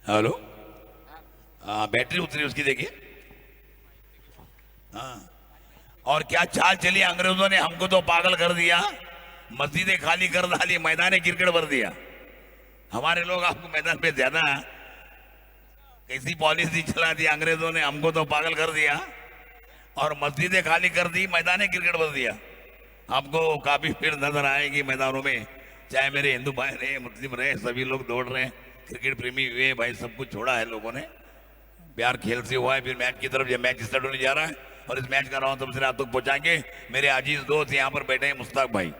Hello. हाँ, battery उतरी उसकी देखिए। हाँ, और क्या चाल चली अंग्रेजों ने, हमको तो पागल कर दिया, मस्जिदें खाली कर डाली, मैदान क्रिकेट भर दिया। हमारे लोग आपको मैदान पे ज्यादा कैसी पॉलिसी चला दी अंग्रेजों ने, हमको तो पागल कर दिया और मस्जिदें खाली कर दी, मैदान क्रिकेट भर दिया। आपको काफी भीड़ नजर आएगी मैदानों में, चाहे मेरे हिंदू भाई रहे मुस्लिम रहे, सभी लोग दौड़ रहे हैं, क्रिकेट प्रेमी हुए भाई, सब कुछ छोड़ा है लोगों ने, प्यार खेल से हुआ है। फिर मैच की तरफ, ये मैच स्टार्ट होने जा रहा है और इस मैच का राउंड तुमसे आप तक पहुंचाएंगे मेरे अजीज दोस्त यहाँ पर बैठे हैं, मुश्ताक भाई।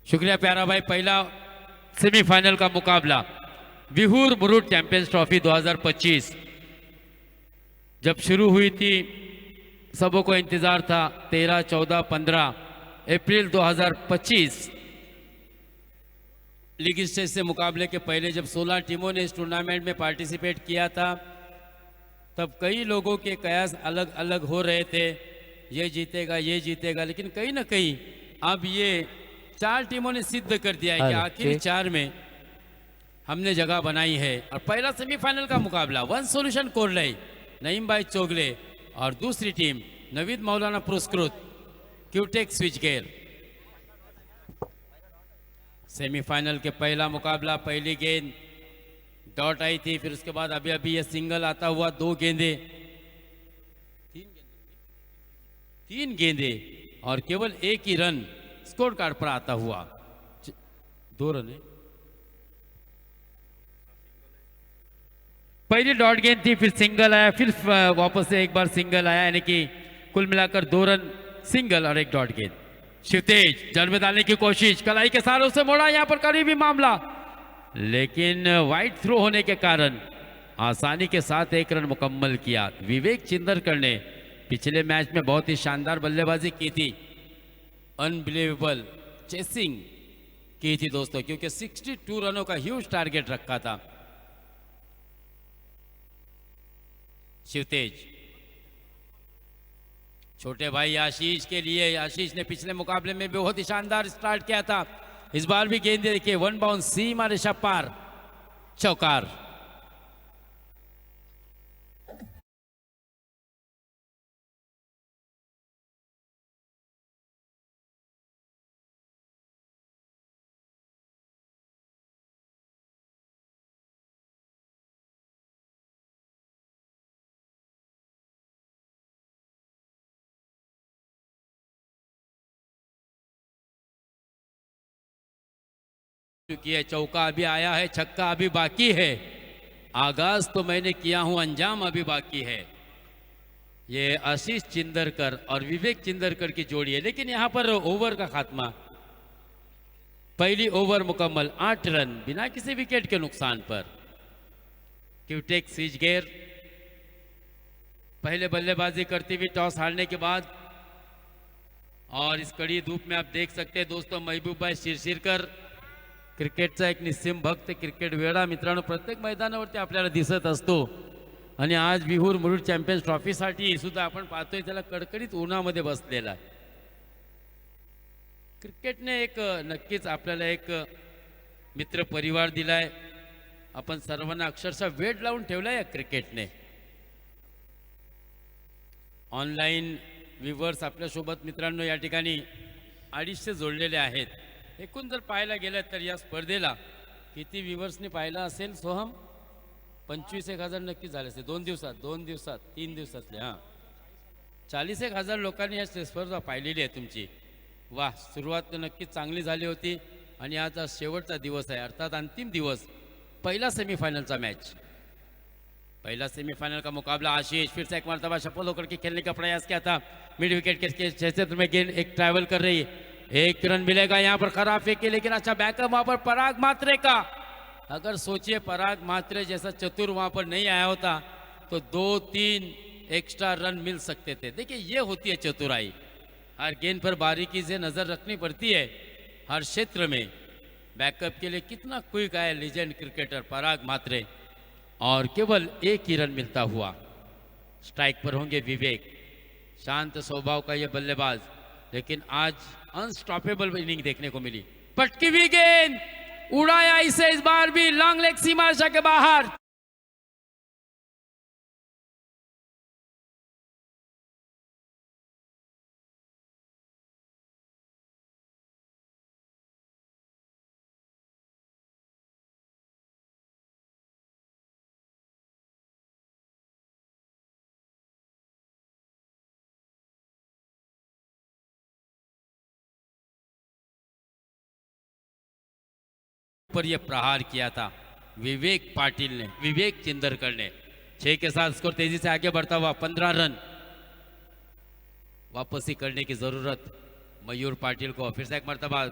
शुक्रिया प्यारा भाई। पहला सेमीफाइनल का मुकाबला विहूर मुरुड चैंपियंस ट्रॉफी 2025 जब शुरू हुई थी, सबों को इंतजार था 13, 14, 15 अप्रैल 2025 लीग स्टेज से मुकाबले के पहले जब 16 टीमों ने इस टूर्नामेंट में पार्टिसिपेट किया था, तब कई लोगों के कयास अलग अलग हो रहे थे, ये जीतेगा ये जीतेगा, लेकिन कहीं ना कहीं अब ये 4 टीमों ने सिद्ध कर दिया है कि आखिर 4 में हमने जगह बनाई है। और पहला सेमीफाइनल का मुकाबला वन सॉल्यूशन कोरलाई नईम भाई चोगले और दूसरी टीम नवीद मौलाना पुरस्कृत क्यूटेक स्विच गेयर। सेमीफाइनल के पहला मुकाबला, पहली गेंद डॉट आई थी, फिर उसके बाद अभी अभी ये सिंगल आता हुआ 2 गेंदे, 3 गेंदे और केवल 1 ही रन स्कोर कार्ड पर आता हुआ। 2 रन है। पहली डॉट गेंद थी, फिर सिंगल आया, फिर वापस से एक बार सिंगल आया, यानी कि कुल मिलाकर 2 रन सिंगल और 1 डॉट गेंद। शिवतेज जल में डालने की कोशिश, कलाई के सारों से मोड़ा, यहां पर करीबी मामला, लेकिन वाइड थ्रो होने के कारण आसानी के साथ 1 रन मुकम्मल किया। विवेक चिंदरकर ने पिछले मैच में बहुत ही शानदार बल्लेबाजी की थी, अनबिलीवेबल चेसिंग की थी दोस्तों, क्योंकि 62 रनों का ह्यूज टारगेट रखा था। शिवतेज छोटे भाई आशीष के लिए, आशीष ने पिछले मुकाबले में भी बहुत ही शानदार स्टार्ट किया था, इस बार भी गेंद देखिए 1 बाउंस सीमा रेखा पार, चौकार। चुकी है, चौका अभी आया है, छक्का अभी बाकी है। आगाज तो मैंने किया हूं, अंजाम अभी बाकी है। ये आशीष चिंदरकर और विवेक चिंदरकर की जोड़ी है, लेकिन यहां पर ओवर का खात्मा, पहली ओवर मुकम्मल, 8 रन बिना किसी विकेट के नुकसान पर। क्यूटेक स्विच गेयर पहले बल्लेबाजी करती हुई टॉस हारने के बाद, और इस कड़ी धूप में आप देख सकते हैं दोस्तों, महबूब भाई शिरशिरकर क्रिकेटचा एक निस्सीम भक्त, क्रिकेट वेडा मित्रांनो, प्रत्येक मैदानावरती आपल्याला दिसत असतो। आणि आज विहूर मुरुड चॅम्पियन्स ट्रॉफीसाठी सुद्धा आपण पाहतोय त्याला कडकडीत उन्हामध्ये बसलेला आहे। क्रिकेटने एक नक्कीच आपल्याला एक मित्र परिवार दिलाय, आपण सर्वांना अक्षरशः वेड लावून ठेवलाय या क्रिकेटने। ऑनलाईन व्ह्यूवर्स आपल्यासोबत मित्रांनो या ठिकाणी 250 जोडलेले आहेत। एकूण जर पाहायला गेलं तर या स्पर्धेला किती व्ह्यूवर्सनी पाहिलं असेल सोहम? 25,000 नक्की झाले असेल 2 दिवसात, 3 दिवसातले, हां 40,000 लोकांनी या स्पर्धा पाहिलेली आहे तुमची। वाह, सुरुवात नक्कीच चांगली झाली होती आणि आज शेवटचा दिवस आहे, अर्थात अंतिम दिवस, पहिला सेमीफाइनल मैच। पहला सेमीफाइनल का मुकाबला, आशीष फिर से एक मरतबा सफल होकर के खेलने का प्रयास किया था, मिड विकेट के क्षेत्र में गेंद एक ट्रैवल कर रही है, 1 रन मिलेगा यहाँ पर, खराब फेंकी लेकिन अच्छा बैकअप वहां पर पराग मात्रे का। अगर सोचिए पराग मात्रे जैसा चतुर वहां पर नहीं आया होता तो 2-3 एक्स्ट्रा रन मिल सकते थे। देखिए ये होती है चतुराई, हर गेंद पर बारीकी से नजर रखनी पड़ती है, हर क्षेत्र में बैकअप के लिए कितना क्विक आया लीजेंड क्रिकेटर पराग मात्रे, और केवल 1 ही रन मिलता हुआ। स्ट्राइक पर होंगे विवेक, शांत स्वभाव का ये बल्लेबाज, लेकिन आज अनस्टॉपेबल इनिंग देखने को मिली। पटकी हुई गेंद उड़ाया इसे, इस बार भी लॉन्ग लेग सीमा रेखा के बाहर। पर यह प्रहार किया था विवेक पाटिल ने, विवेक चिंदरकर ने। 6 के साथ स्कोर तेजी से आगे बढ़ता हुआ 15 रन। वापसी करने की जरूरत मयूर पाटिल को। फिर से एक मर्तबा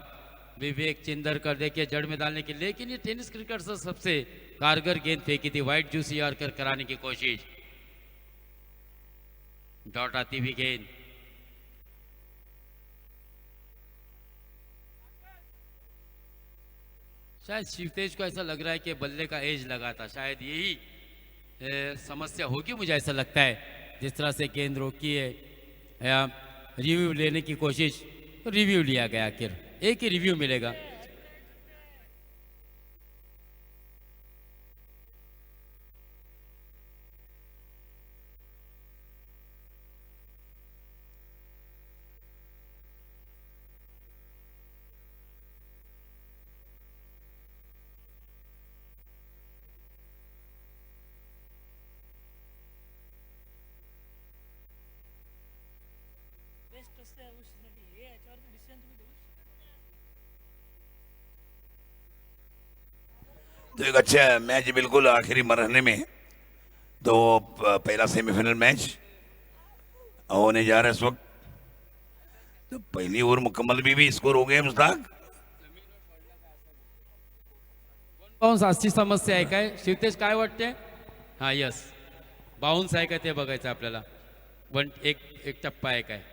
विवेक चिंदरकर देखिए जड़ में डालने की, लेकिन ये टेनिस क्रिकेट से सबसे कारगर गेंद फेंकी थी, वाइट जूसी यॉर्कर कराने की कोशिश। डॉट आती हुई गेंद, शायद शिवतेज को ऐसा लग रहा है कि बल्ले का एज लगा था, शायद यही समस्या होगी, मुझे ऐसा लगता है। जिस तरह से गेंद रोकी है, रिव्यू लेने की कोशिश, तो रिव्यू लिया गया, आखिर एक ही रिव्यू मिलेगा। तो एक अच्छा मैच बिल्कुल आखिरी मरहले में, तो पहला सेमीफाइनल मैच होने जा रहा है इस वक्त। तो पहली ओवर मुकम्मल भी स्कोर हो गए मुस्ताक। बाउन्स अशी समस्या आहे काय शिवतेज, काय वाटते? हा यस, बाउन्स आहे का ते बघायचं आपल्याला। एक टप्पा आहे काय?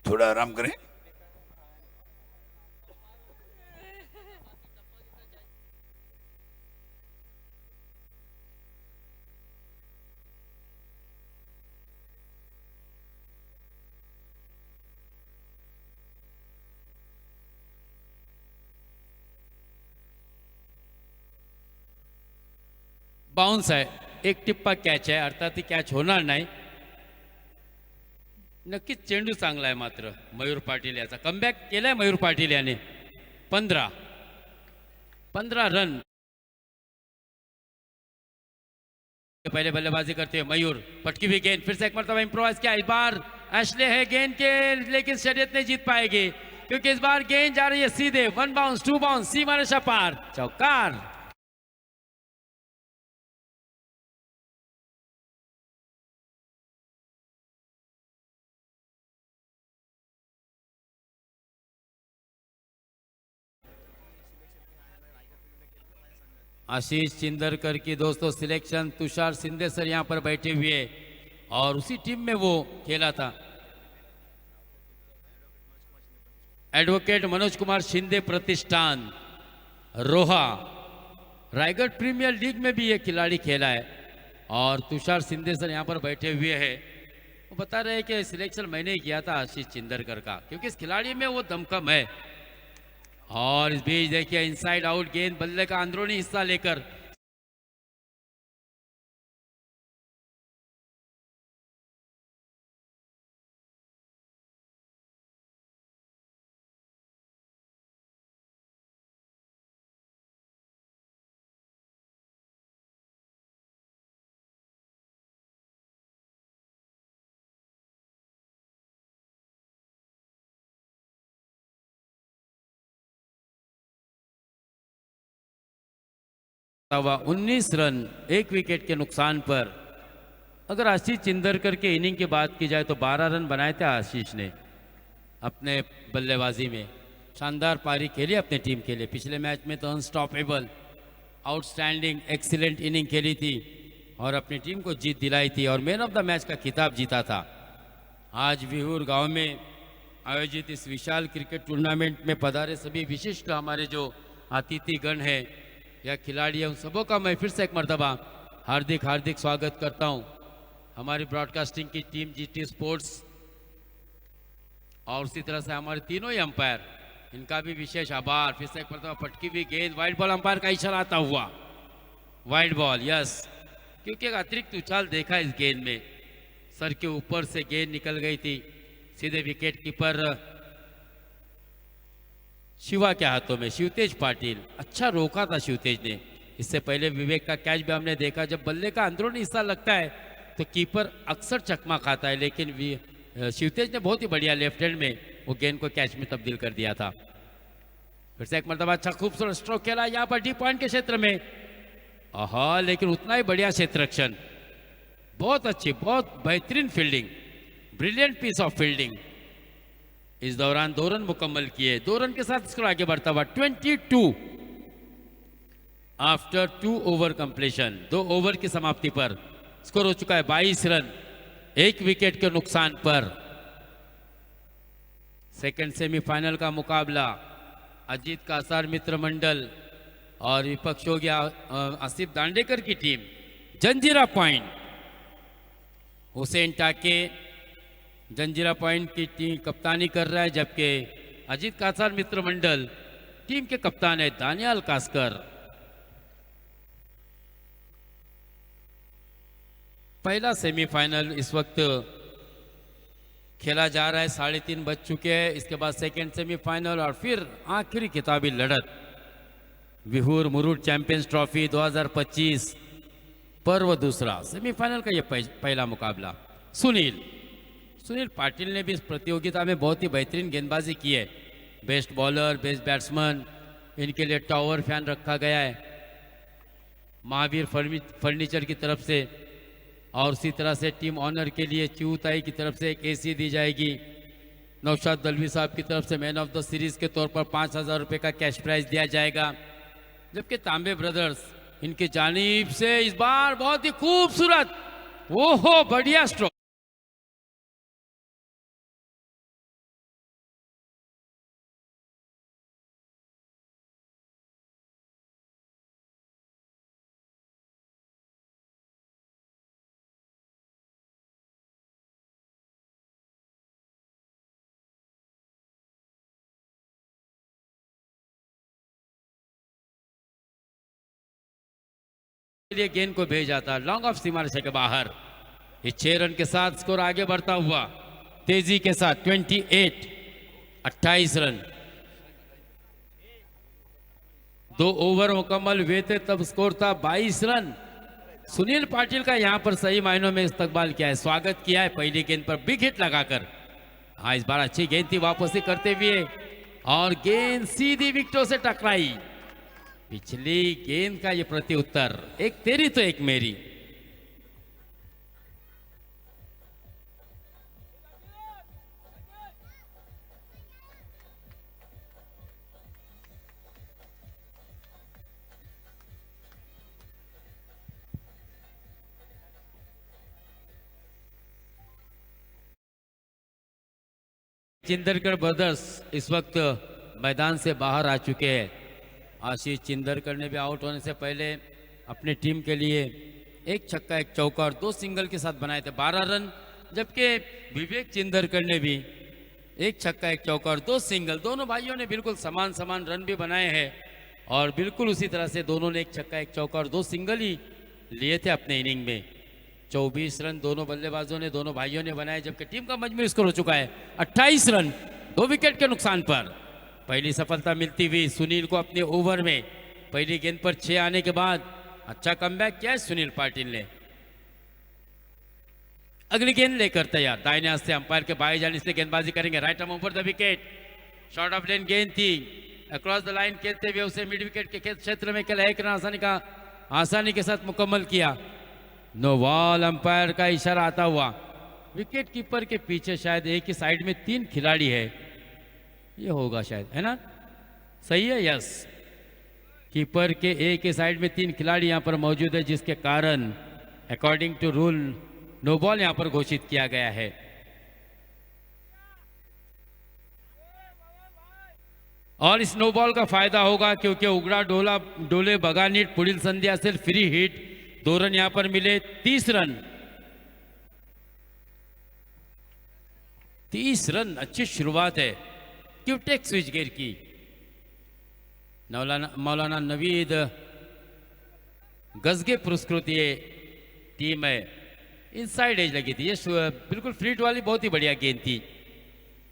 थोड़ा आराम करें। बाउन्स आहे, एक टिप्पा कॅच आहे, अर्थात ती कॅच होणार नाही। नक्कीच चेंडू चांगला आहे, मात्र मयूर पाटील याचा कमबॅक केलाय मयूर पाटील याने। 15 रन पहले बल्लेबाजी करते हुए मयूर। पटकी हुई गेंद, फिर से एक मरतबा इंप्रोवाइज किया, इस बार एशले है गेंद के, लेकिन शरीयत नहीं जीत पाएगी क्योंकि इस बार गेंद जा रही है सीधे 1 बाउंस 2 बाउंस सीमा रेखा पार, चौकार। आशीष चिंदरकर की दोस्तों सिलेक्शन, तुषार सिंधे सर यहाँ पर बैठे हुए और उसी टीम में वो खेला था। एडवोकेट मनोज कुमार शिंदे प्रतिष्ठान रोहा, रायगढ़ प्रीमियर लीग में भी ये खिलाड़ी खेला है और तुषार सिंधे सर यहाँ पर बैठे हुए हैं। वो बता रहे हैं कि सिलेक्शन मैंने ही किया था आशीष चिंदरकर का, क्योंकि इस खिलाड़ी में वो दमखम है। और इस बीच देखिए इनसाइड आउट गेंद बल्ले का अंदरूनी हिस्सा लेकर हुआ 19 रन 1 विकेट के नुकसान पर। अगर आशीष चिंदरकर के इनिंग की बात की जाए तो 12 रन बनाए थे आशीष ने अपने बल्लेबाजी में। शानदार पारी खेली अपने टीम के लिए। पिछले मैच में तो अनस्टॉपेबल आउटस्टैंडिंग एक्सीलेंट इनिंग खेली थी और अपनी टीम को जीत दिलाई थी और मैन ऑफ द मैच का खिताब जीता था। आज विहूर गांव में आयोजित इस विशाल क्रिकेट टूर्नामेंट में पधारे सभी विशिष्ट हमारे जो अतिथिगण है या खिलाड़ी है, उन सबों का मैं फिर से एक मर्तबा हार्दिक हार्दिक स्वागत करता हूं। हमारी ब्रॉडकास्टिंग की टीम जीटी स्पोर्ट्स और उसी तरह से हमारे तीनों ही अंपायर, इनका भी विशेष आभार। फिर से एक मर्तबा पटकी हुई गेंद, वाइड बॉल, अंपायर का इशारा आता हुआ वाइड बॉल, यस, क्योंकि एक अतिरिक्त उछाल देखा इस गेंद में, सर के ऊपर से गेंद निकल गई थी सीधे विकेट कीपर शिवा के हाथों में। शिवतेज पाटिल, अच्छा रोका था शिवतेज ने। इससे पहले विवेक का कैच भी हमने देखा, जब बल्ले का अंदरूनी हिस्सा लगता है तो कीपर अक्सर चकमा खाता है, लेकिन शिवतेज ने बहुत ही बढ़िया लेफ्ट हैंड में वो गेंद को कैच में तब्दील कर दिया था। फिर से एक मरतबा अच्छा खूबसूरत स्ट्रोक खेला यहाँ पर डी पॉइंट के क्षेत्र में, हाँ, लेकिन उतना ही बढ़िया क्षेत्र रक्षण, बहुत अच्छी, बहुत बेहतरीन fielding, brilliant piece of fielding. इस दौरान 2 रन मुकम्मल किए, 2 रन के साथ स्कोर आगे बढ़ता हुआ 22 आफ्टर 2 ओवर कंप्लीशन। 2 ओवर की समाप्ति पर स्कोर हो चुका है 22 रन, 1 विकेट के नुकसान पर। सेकंड सेमीफाइनल का मुकाबला अजीत कासार मित्र मंडल और विपक्ष हो गया आसिफ दांडेकर की टीम। जंजीरा पॉइंट, हुसैन टाके जंजीरा पॉइंट की टीम कप्तानी कर रहा है, जबकि अजीत कासार मित्र मंडल टीम के कप्तान है दानियाल कास्कर। पहला सेमीफाइनल इस वक्त खेला जा रहा है, 3:30 बज चुके हैं। इसके बाद सेकेंड सेमीफाइनल और फिर आखिरी खिताबी लड़त, विहूर मुरुड चैंपियंस ट्रॉफी 2025 पर्व दूसरा, सेमीफाइनल का ये पहला मुकाबला। सुनील पाटिल ने भी इस प्रतियोगिता में बहुत ही बेहतरीन गेंदबाजी की है। बेस्ट बॉलर, बेस्ट बैट्समैन, इनके लिए टावर फैन रखा गया है महावीर फर्नीचर की तरफ से, और उसी तरह से टीम ऑनर के लिए चिऊताई की तरफ से एक एसी दी जाएगी। नौशाद दलवी साहब की तरफ से मैन ऑफ द सीरीज के तौर पर 5,000 रुपये का कैश प्राइज दिया जाएगा, जबकि तांबे ब्रदर्स इनकी जानिब से इस बार बहुत ही खूबसूरत, ओहो बढ़िया स्ट्रोक, लिए गेंद को भेजा था लॉन्ग ऑफ सीमा रेखा के बाहर। इस 6 रन के साथ स्कोर आगे बढ़ता हुआ तेजी के साथ 28 रन। 2 ओवर मुकम्मल हुए थे तब स्कोर था 22 रन। सुनील पाटिल का यहां पर सही मायनों में इस्तकबाल किया है, स्वागत किया है पहली गेंद पर बिग हिट लगाकर। हाँ, इस बार अच्छी गेंद थी वापसी करते हुए, और गेंद सीधी विकेटों से टकराई। पिछली गेंद का ये प्रत्युत्तर, एक तेरी तो एक मेरी। चिंदरकर ब्रदर्स इस वक्त मैदान से बाहर आ चुके हैं। आशीष चिंदरकर ने भी आउट होने से पहले अपने टीम के लिए 1 छक्का 1 चौका और 2 सिंगल के साथ बनाए थे 12 रन, जबकि विवेक चिंदरकर ने भी 1 छक्का 1 चौका और 2 सिंगल, दोनों भाइयों ने बिल्कुल समान रन भी बनाए हैं, और बिल्कुल उसी तरह से दोनों ने 1 छक्का 1 चौका और 2 सिंगल ही लिए थे अपने इनिंग में। 24 रन दोनों बल्लेबाजों ने, दोनों भाइयों ने बनाए, जबकि टीम का मजमूई स्कोर हो चुका है 28 रन 2 विकेट के नुकसान पर। पहली सफलता मिलती हुई सुनील को अपने ओवर में, पहली गेंद पर 6 आने के बाद अच्छा कमबैक किया है सुनील पाटिल ने। अगली गेंद लेकर तैयार, दाहिने हाथ से अंपायर के बाएं जाने से गेंदबाजी करेंगे, right arm over the wicket, short of length गेंद थी, अक्रॉस द लाइन खेलते हुए उसे मिड विकेट के क्षेत्र में खेला, 1 रन आसानी के साथ मुकम्मल किया। नो बॉल, अंपायर का इशारा आता हुआ। विकेट कीपर के पीछे शायद एक ही साइड में 3 खिलाड़ी है, ये होगा शायद, है ना, सही है, यस। कीपर के एक ही साइड में 3 खिलाड़ी यहां पर मौजूद है, जिसके कारण according to rule no ball यहां पर घोषित किया गया है। और स्नोबॉल का फायदा होगा क्योंकि उघडा डोले बघा नीट पुढील संधी असेल फ्री हिट 2 रन यहाँ पर मिले 30 रन 30 रन अच्छी शुरुआत है क्यूटेक स्विच गेयर की मौलाना नवीद गजगे पुरस्कृत ये टीम है इनसाइड एज लगी थी ये बिल्कुल फ्री हिट वाली बहुत ही बढ़िया गेंद थी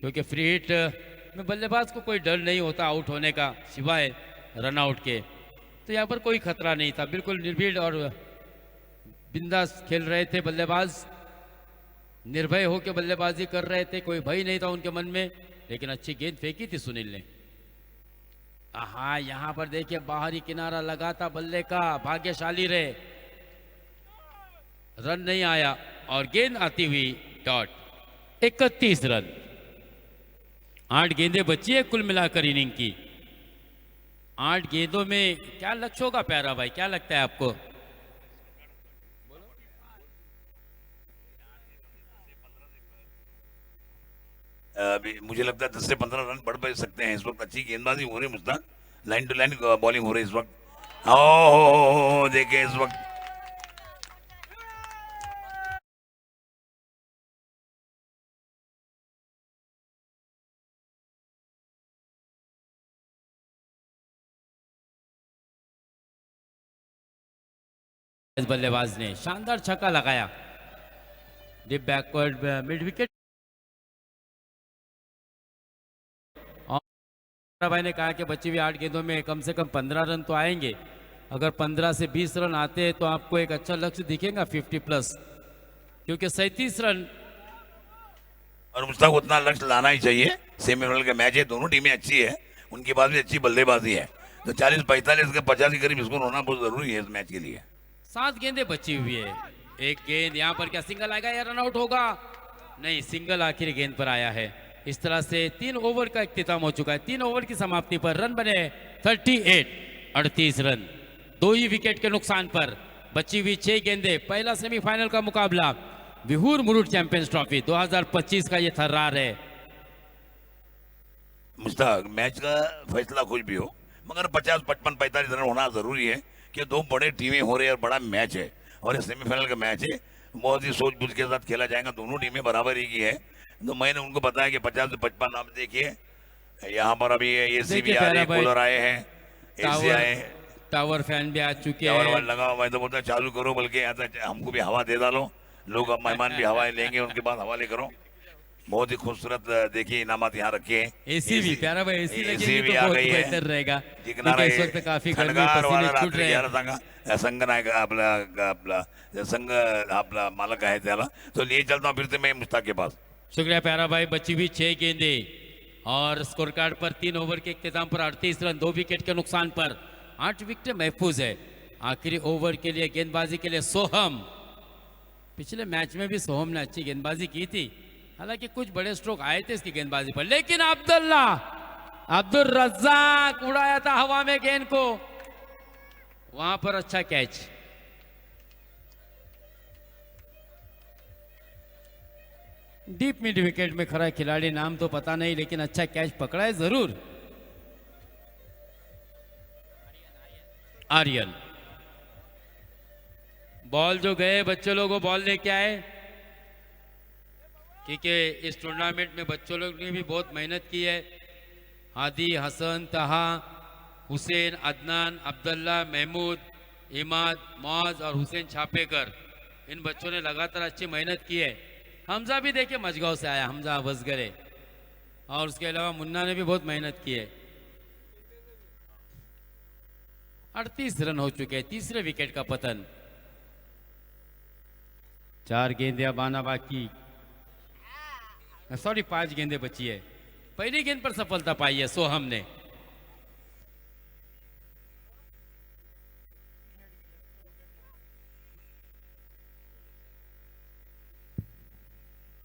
क्योंकि फ्री हिट में बल्लेबाज को कोई डर नहीं होता आउट होने का सिवाय रन आउट के तो यहाँ पर कोई खतरा नहीं था बिल्कुल निर्भीड़ और बिंदास खेल रहे थे बल्लेबाज निर्भय होकर बल्लेबाजी कर रहे थे कोई भय नहीं था उनके मन में लेकिन अच्छी गेंद फेंकी थी सुनील ने हाँ यहाँ पर देखिए बाहरी किनारा लगा था बल्ले का भाग्यशाली रहे रन नहीं आया और गेंद आती हुई डॉट 31 रन 8 गेंदें बची है कुल मिलाकर इनिंग की 8 गेंदों में क्या लक्ष्य होगा प्यारा भाई क्या लगता है आपको अभी मुझे लगता है 10 से 15 रन बढ़ सकते हैं इस वक्त अच्छी गेंदबाजी हो रही है Mushtaq line to line bowling हो रही है इस वक्त ओ देखे इस वक्त इस बल्लेबाज ने शानदार छक्का लगाया डीप बैकवर्ड मिड विकेट और भाई ने कहा कि बची हुई 8 गेंदों में कम से कम 15 रन तो आएंगे अगर 15 से 20 रन आते हैं तो आपको एक अच्छा लक्ष्य दिखेगा 50 प्लस क्योंकि 37 रन और मुस्ताक उतना लक्ष्य लाना ही चाहिए सेमीफाइनल का मैच है दोनों टीमें अच्छी है उनके पास भी अच्छी बल्लेबाजी है तो 40-45 के 50 के करीब स्कोर होना बहुत जरूरी है इस मैच के लिए 7 गेंदें बची हुई है एक गेंद यहाँ पर क्या सिंगल आएगा या रन आउट होगा नहीं सिंगल आखिरी गेंद पर आया है इस तरह से 3 ओवर का इख्तिताम हो चुका है 3 ओवर की समाप्ति पर रन बने 38 रन 2 ही विकेट के नुकसान पर बची हुई 6 गेंदें पहला सेमीफाइनल का मुकाबला विहूर मुरुड चैंपियंस ट्रॉफी 2025 का ये थर्रार है मुस्ताक मैच का फैसला कुछ भी हो मगर 50-55-45 रन होना जरूरी है कि 2 बड़े टीमें हो रही है और बड़ा मैच है और सेमीफाइनल का मैच है बहुत ही सूझबूझ के साथ खेला जाएगा दोनों टीमें बराबर ही की है तो मैंने उनको बताया कि 50 से 55 नाम देखिए यहाँ पर अभी एसी भी आ रहे कूलर आए हैं एसी आए टावर फैन भी आ चुके टावर हैं लगा मैं तो बोलता चालू करो बल्कि यहाँ तक हमको भी हवा दे डालो लोग अब मेहमान भी हवा लेंगे उनके बाद हवाले करो बहुत ही खूबसूरत देखिए इनामत यहाँ रखे हैं एसी भी प्यारा भाई एसी लगेगी भी तो आ बहुत गई है बेहतर रहेगा जिंकणारा क्योंकि इस वक्त काफी गर्मी थंडगार पसीने वाला छूट रात्री रहे हैं यार सांगा संघ नायक आपला आपला संघ आपला मालक आहे त्याला तो लिए चलता हूँ फिर से मैं मुस्ताक के पास शुक्रिया प्यारा भाई बची हुई 6 गेंदे और स्कोर कार्ड पर 3 ओवर के इख्तिताम पर 38 रन 2 विकेट के नुकसान पर 8 विकेट महफूज है आखिरी ओवर के लिए गेंदबाजी के लिए सोहम पिछले मैच में भी सोहम ने अच्छी गेंदबाजी की थी हालांकि कुछ बड़े स्ट्रोक आए थे इसकी गेंदबाजी पर लेकिन अब्दुल रज्जाक उड़ाया था हवा में गेंद को वहां पर अच्छा कैच डीप मिड विकेट में खड़ा खिलाड़ी नाम तो पता नहीं लेकिन अच्छा कैच पकड़ा है जरूर आर्यन बॉल जो गए बच्चे लोगों बॉल लेके आए क्योंकि इस टूर्नामेंट में बच्चों लोग ने भी बहुत मेहनत की है हादी हसन तहा हुसैन अदनान अब्दुल्ला महमूद इमाद मौज और हुसैन छापेकर इन बच्चों ने लगातार अच्छी मेहनत की है हमजा भी देखिए मजगांव से आया हमजा वसगरे और उसके अलावा मुन्ना ने भी बहुत मेहनत की है 38 रन हो चुके हैं तीसरे विकेट का पतन 4 गेंदें अब आना बाकी 5 गेंदें बची है पहली गेंद पर सफलता पाई है सोहम ने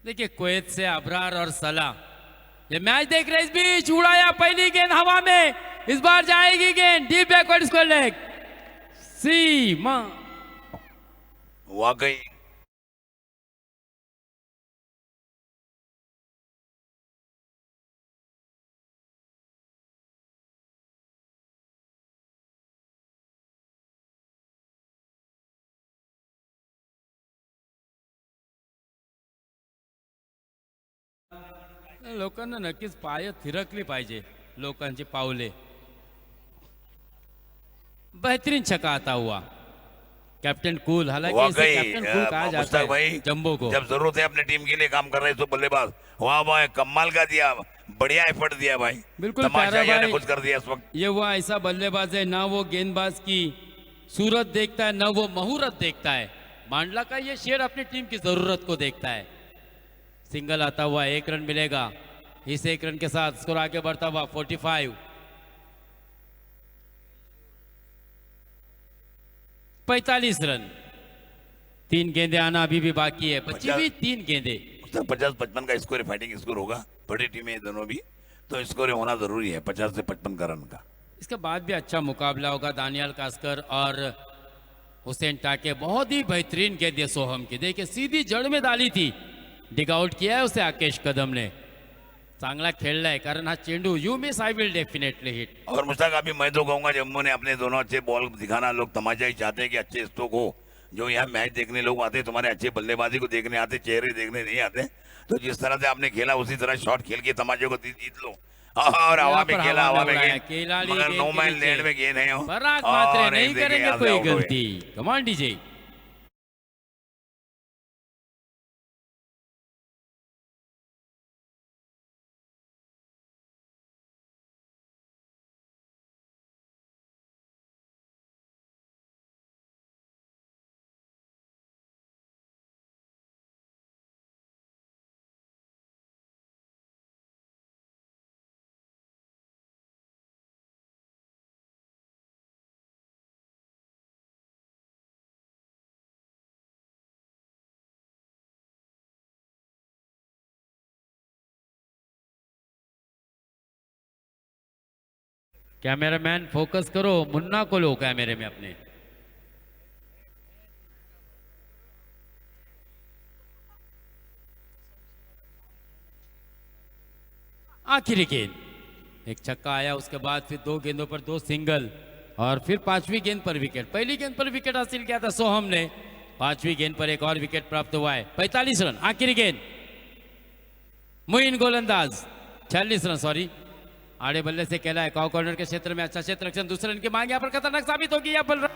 देखिए कुवैत से अबरार और सलाह ये मैच देख रहे इस बीच उड़ाया पहली गेंद हवा में इस बार जाएगी गेंद डीप बैकवर्ड स्क्वायर लेग सीमा वाकई लोकांना नक्कीच पाय थिरकली पाहिजे, लोकांची पावले. बेहतरीन छक्का आता हुआ, कैप्टन कूल. हालांकि इसे वाकई कैप्टन कूल कहा जाता मुश्ताक है भाई, जंबो को. जब जरूरत है अपने टीम के लिए काम कर रहे हैं तो बल्लेबाज वाह वाह, कमाल का दिया, बढ़िया एफर्ट दिया भाई. बिल्कुल तमाशा प्यारा ने भाई. खुश कर दिया इस वक्त. ये वो ऐसा बल्लेबाज है, ना वो गेंदबाज की सूरत देखता है, ना वो मुहूर्त देखता है. मांडला का ये शेर अपनी टीम की जरूरत को देखता है. सिंगल आता हुआ 1 रन मिलेगा. इस 1 रन के साथ स्कोर आगे बढ़ता हुआ 45. 45 रन. 3 गेंदे आना अभी भी बाकी है, बची भी 3 गेंदे. 50-55 का स्कोर है, फाइटिंग स्कोर होगा. बड़ी टीमें हैं दोनों भी, तो स्कोर होना जरूरी है 50 से 55 का रन का. इसके बाद भी अच्छा मुकाबला होगा. दानियाल कास्कर और हुसैन टाके. बहुत ही बेहतरीन गेंद है सोहम की. देखिए सीधी जड़ में डाली थी, डिग आउट किया है उसे आकेश कदम ने. चांगला खेळलाय, कारण हा चेंडू you miss I will definitely hit. और मुश्ताक अभी मैं तो कहूंगा जम्मू ने अपने दोनों अच्छे बॉल दिखाना. लोग तमाशा ही चाहते हैं कि अच्छे स्ट्रोक हो. जो यहाँ मैच देखने लोग आते हैं, तुम्हारे अच्छे बल्लेबाजी को देखने आते, चेहरे देखने नहीं आते. तो जिस तरह से आपने खेला उसी तरह शॉट खेल के तमाशे को जीत लो. और हवा में खेला, हवा में उड़ाया. गेंद, खिलाड़ी मगर गेंद नो के मैन नीचे. लैंड में गेंद है. पराग और मात्रे नहीं एक देखिए करेंगे यहाँ से कोई out हुए. गलती. कमान डीजे. कैमरामैन फोकस करो, मुन्ना को लो कैमरे में अपने. आखिरी गेंद. एक छक्का आया, उसके बाद फिर 2 गेंदों पर 2 सिंगल और फिर 5वीं गेंद पर विकेट. पहली गेंद पर विकेट हासिल किया था सोहम ने. 5वीं गेंद पर एक और विकेट प्राप्त हुआ है. 45 रन. आखिरी गेंद. मुइन गोलंदाज. 46 रन, सॉरी, आड़े बल्ले से खेला है. कॉर्नर के क्षेत्र में अच्छा क्षेत्र रक्षण. दूसरे रन की मांग यहाँ पर खतरनाक साबित होगी. यहाँ पर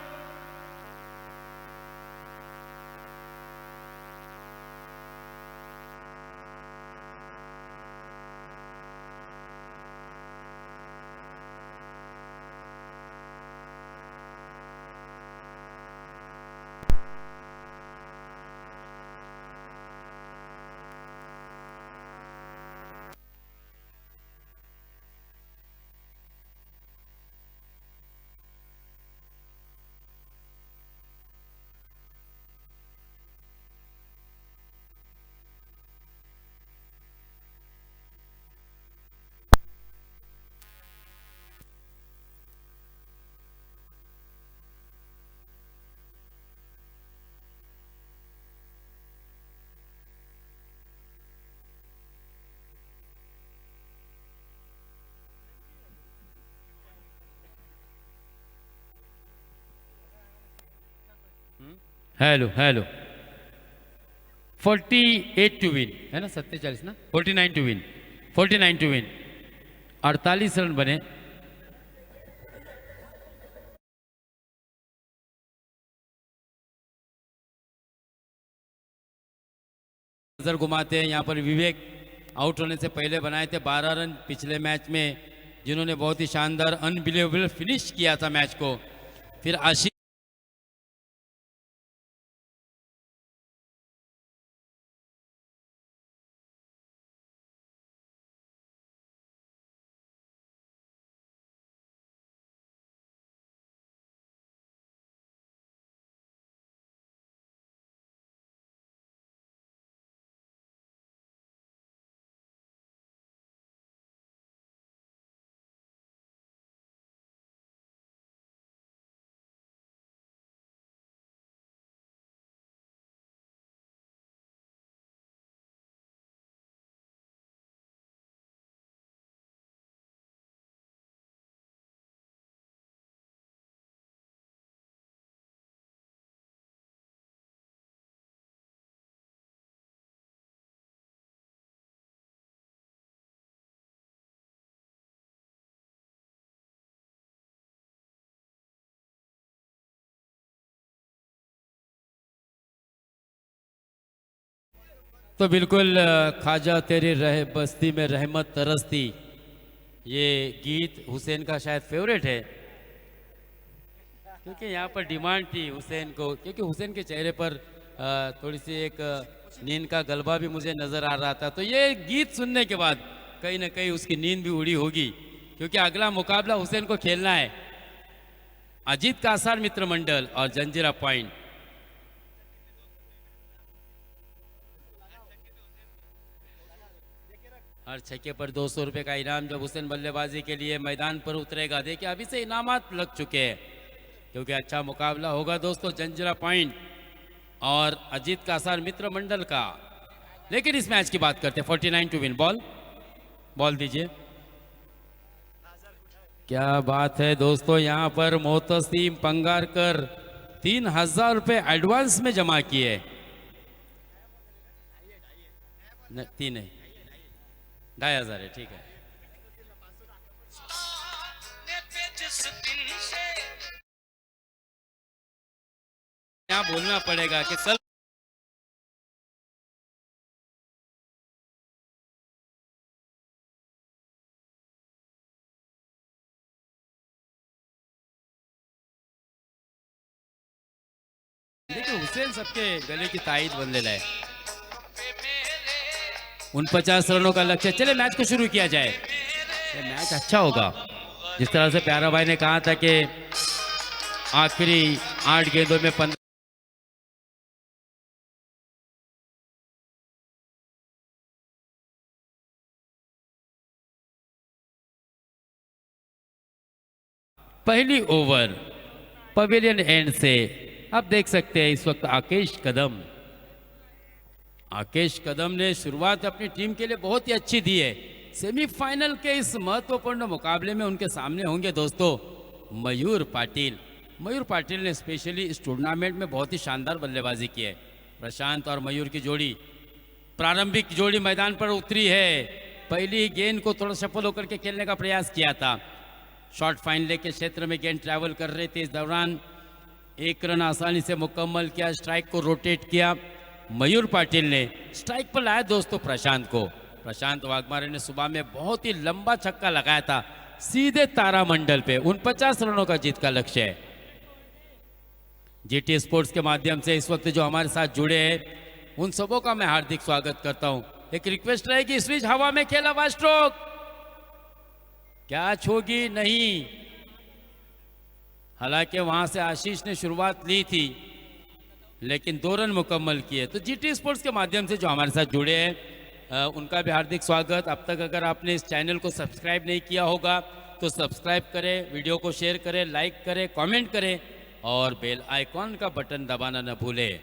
हेलो हेलो 48 टू विन है ना. 47 ना, 49 to win. 49 to win. 48 run बने. नजर घुमाते हैं यहाँ पर. विवेक आउट होने से पहले बनाए थे 12 रन पिछले मैच में, जिन्होंने बहुत ही शानदार अनबिलीवेबल फिनिश किया था मैच को. फिर आशीष तो बिल्कुल ख्वाजा तेरी रह बस्ती में रहमत तरसती, ये गीत हुसैन का शायद फेवरेट है, क्योंकि यहाँ पर डिमांड थी हुसैन को, क्योंकि हुसैन के चेहरे पर थोड़ी सी एक नींद का गलबा भी मुझे नज़र आ रहा था। तो ये गीत सुनने के बाद कहीं ना कहीं उसकी नींद भी उड़ी होगी, क्योंकि अगला मुकाबला हुसैन को खेलना है अजीत कासार मित्र मंडल और जंजीरा पॉइंट। हर छक्के पर 200 रुपये का इनाम जब हुसैन बल्लेबाजी के लिए मैदान पर उतरेगा। देखिए अभी से इनामात लग चुके हैं, क्योंकि अच्छा मुकाबला होगा दोस्तों जंजीरा पॉइंट और अजीत कासार मित्र मंडल का। लेकिन इस मैच की बात करते हैं। 49 टू विन। बॉल दीजिए। क्या बात है दोस्तों, यहाँ पर मोहतसीम पंगारकर 3000 रुपये एडवांस में जमा किए। तीन नहीं, 2500 है, ठीक है। यहाँ बोलना पड़ेगा कि कल देखिए हुसैन सबके गले की ताईद बदलेला है। 49 रनों का लक्ष्य। चले मैच को शुरू किया जाए। ये मैच अच्छा होगा। जिस तरह से प्यारा भाई ने कहा था कि आखिरी 8 गेंदों में 15 पहली ओवर पवेलियन एंड से आप देख सकते हैं इस वक्त आकेश कदम ने शुरुआत अपनी टीम के लिए बहुत ही अच्छी दी है। सेमीफाइनल के इस महत्वपूर्ण मुकाबले में उनके सामने होंगे दोस्तों मयूर पाटिल ने स्पेशली इस टूर्नामेंट में बहुत ही शानदार बल्लेबाजी की है। प्रशांत और मयूर की जोड़ी, प्रारंभिक जोड़ी मैदान पर उतरी है। पहली गेंद को थोड़ा सफल होकर के खेलने का प्रयास किया था। शॉर्ट फाइन लेग के क्षेत्र में गेंद ट्रैवल कर रहे थे। इस दौरान एक रन आसानी से मुकम्मल किया, स्ट्राइक को रोटेट किया। मयूर पाटिल ने स्ट्राइक पर लाया दोस्तों प्रशांत को। प्रशांत वाघमारे ने सुबह में बहुत ही लंबा छक्का लगाया था सीधे तारामंडल पे। 49 रनों का जीत का लक्ष्य है। जीटी स्पोर्ट्स के माध्यम से इस वक्त जो हमारे साथ जुड़े हैं उन सबों का मैं हार्दिक स्वागत करता हूं। एक रिक्वेस्ट रहेगी, इस बीच हवा में खेला हुआ स्ट्रोक, कैच होगी नहीं। हालांकि वहां से आशीष ने शुरुआत ली थी लेकिन 2 रन मुकम्मल किए। तो जीटी स्पोर्ट्स के माध्यम से जो हमारे साथ जुड़े हैं उनका भी हार्दिक स्वागत। अब तक अगर आपने इस चैनल को सब्सक्राइब नहीं किया होगा तो सब्सक्राइब करें, वीडियो को शेयर करें, लाइक करें, कमेंट करें और बेल आइकॉन का बटन दबाना न भूलें।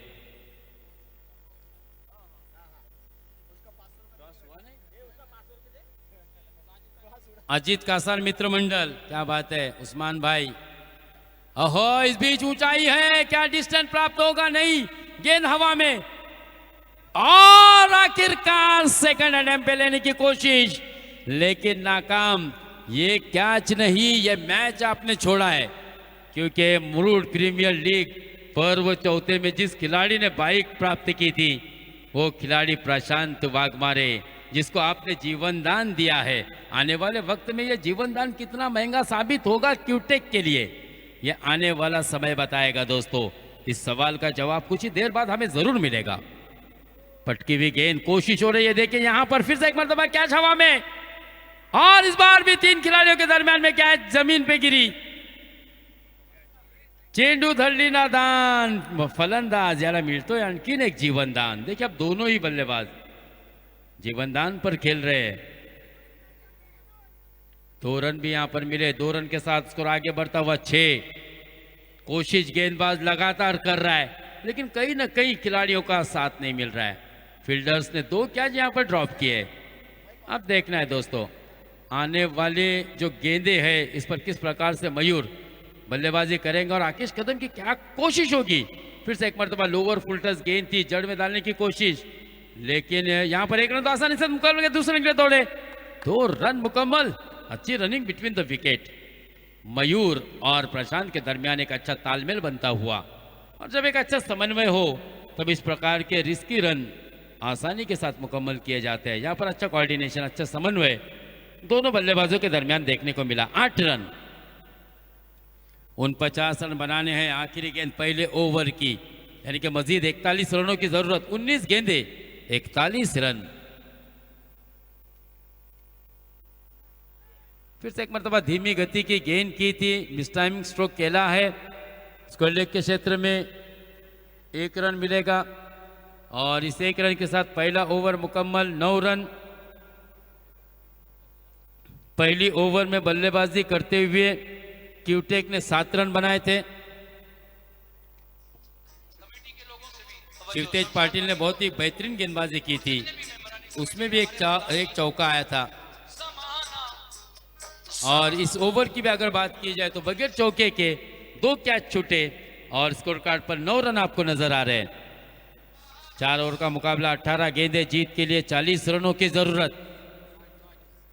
अजीत कासार मित्र मंडल, क्या बात है उस्मान भाई। अहो इस बीच ऊंचाई है, क्या डिस्टेंस प्राप्त होगा? नहीं, गेंद हवा में और आखिरकार सेकंड अटेम्प्ट पे लेने की कोशिश लेकिन नाकाम। ये कैच नहीं, ये मैच आपने छोड़ा है, क्योंकि मुरुड प्रीमियर लीग पर्व चौथे में जिस खिलाड़ी ने बाइक प्राप्त की थी वो खिलाड़ी प्रशांत वाघमारे, जिसको आपने जीवन दान दिया है। आने वाले वक्त में ये जीवन दान कितना महंगा साबित होगा क्यूटेक के लिए, ये आने वाला समय बताएगा दोस्तों। इस सवाल का जवाब कुछ ही देर बाद हमें जरूर मिलेगा। पटकी हुई गेंद, कोशिश हो रही है। देखिए यहां पर फिर से एक मरतबा कैच हवा में और इस बार भी 3 खिलाड़ियों के दरमियान में कैच जमीन पे गिरी। चेंडू धरलीना दान, फलंदाज याला मिळतोय आणखीन एक जीवनदान। देखिए अब दोनों ही बल्लेबाज जीवनदान पर खेल रहे हैं। 2 रन भी यहां पर मिले, 2 रन के साथ स्कोर आगे बढ़ता हुआ 6। कोशिश गेंदबाज लगातार कर रहा है लेकिन कहीं ना कहीं खिलाड़ियों का साथ नहीं मिल रहा है। फील्डर्स ने 2 कैच यहां पर ड्रॉप किए। अब देखना है दोस्तों आने वाले जो गेंदे हैं इस पर किस प्रकार से मयूर बल्लेबाजी करेंगे और आकेश कदम की क्या कोशिश होगी। फिर से एक मरतबा लोअर फुल टच गेंद थी, जड़ में डालने की कोशिश, लेकिन यहां पर 1 रन तो आसानी से मुकम्मल, दूसरे के लिए दौड़े, 2 रन मुकम्मल। अच्छी रनिंग बिटवीन द विकेट। मयूर और प्रशांत के दरमियान एक अच्छा तालमेल बनता हुआ और जब एक अच्छा समन्वय हो तब इस प्रकार के रिस्की रन आसानी के साथ मुकम्मल किए जाते हैं। यहाँ पर अच्छा कोऑर्डिनेशन, अच्छा समन्वय दोनों बल्लेबाजों के दरमियान देखने को मिला। 8 रन, 49 रन बनाने हैं आखिरी गेंद पहले ओवर की, यानी कि मजीद 41 रनों की जरूरत। 19 गेंदे 41 रन। फिर से एक मरतबा धीमी गति की गेंद की थी, मिस टाइमिंग स्ट्रोक खेला है। स्क्वायर लेग के क्षेत्र में 1 रन मिलेगा और इस 1 रन के साथ पहला ओवर मुकम्मल। 9 रन। पहली ओवर में बल्लेबाजी करते हुए क्यूटेक ने 7 रन बनाए थे। शिवतेज पाटिल ने बहुत ही बेहतरीन गेंदबाजी की थी, उसमें भी एक चौका आया था। और इस ओवर की भी अगर बात की जाए तो बगैर चौके के 2 कैच छूटे और स्कोर कार्ड पर 9 रन आपको नजर आ रहे हैं। 4 ओवर का मुकाबला, 18 गेंदें, जीत के लिए 40 रनों की जरूरत।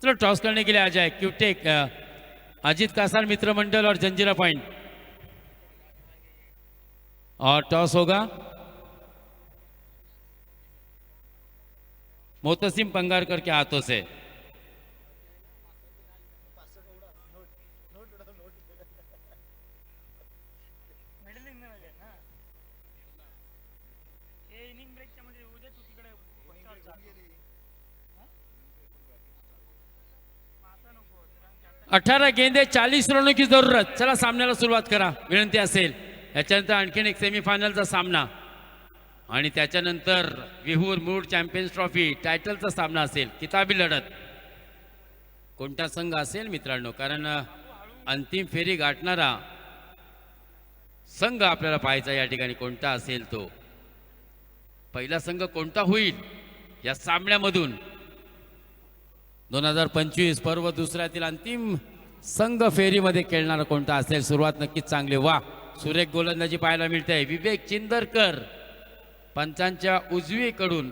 चलो टॉस करने के लिए आ जाए क्यूटेक, अजीत कासार मित्र मंडल और जंजीरा पॉइंट। और टॉस होगा मोतसिम पंगारकर के हाथों से। इनिंग ब्रेकच्या मध्ये उद्या तू तिकडे आता नको 18 गेंदे 40 रनों की जरूरत। चला सामन्याला सुरुवात करा, विनंती असेल। याच्यानंतर आणखीन एक सेमीफायनलचा सामना आणि त्याच्यानंतर विहूर मूळ चॅम्पियन्स ट्रॉफी टायटलचा सामना असेल, किताबी लढत। कोणता संघ असेल मित्रांनो, कारण अंतिम फेरी गाठणारा संघ आपल्याला पाहायचा या ठिकाणी कोणता असेल तो। पहिला संघ कोणता होईल या सामन्यामधून? 2025 पर्व दुसऱ्यातील अंतिम संघ फेरीमध्ये खेळणारा कोणता असेल? सुरुवात नक्कीच चांगली, वा सुरेख गोलंदाजी पाहायला मिळते। विवेक चिंदरकर पंचांच्या उजवीकडून